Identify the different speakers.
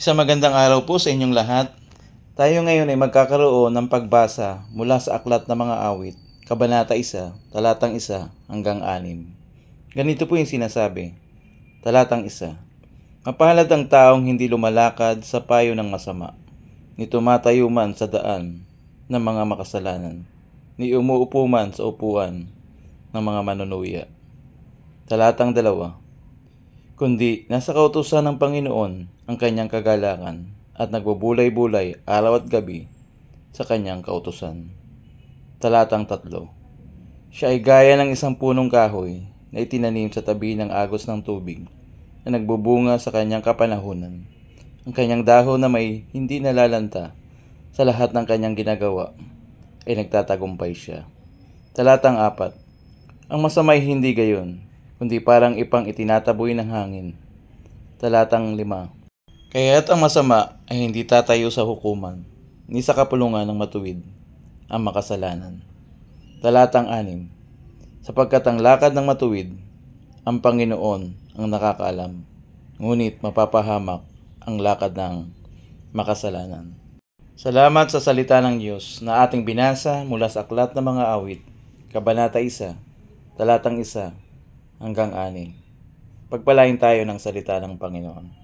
Speaker 1: Isang magandang araw po sa inyong lahat. Tayo ngayon ay magkakaroon ng pagbasa mula sa Aklat ng Mga Awit, Kabanata 1, Talatang 1 hanggang 6. Ganito po yung sinasabi. Talatang 1. Mapalad ang taong hindi lumalakad sa payo ng masama, ni tumatayo man sa daan ng mga makasalanan, ni umuupo man sa upuan ng mga manunuya. Talatang 2. Kundi nasa kautusan ng Panginoon ang kanyang kagalakan at nagbubulay-bulay araw at gabi sa kanyang kautusan. Talatang 3. Siya ay gaya ng isang punong kahoy na itinanim sa tabi ng agos ng tubig na nagbubunga sa kanyang kapanahunan. Ang kanyang dahon na may hindi nalalanta sa lahat ng kanyang ginagawa ay nagtatagumpay siya. Talatang 4. Ang masama ay hindi gayon, kundi parang ipang itinataboy ng hangin. Talatang 5. Kaya't ang masama ay hindi tatayo sa hukuman, ni sa kapulungan ng matuwid ang makasalanan. Talatang 6. Sapagkat ang lakad ng matuwid, ang Panginoon ang nakakaalam, ngunit mapapahamak ang lakad ng makasalanan. Salamat sa salita ng Diyos na ating binasa mula sa Aklat ng Mga Awit, Kabanata 1, Talatang 1 hanggang 6. Pagpalain tayo ng salita ng Panginoon.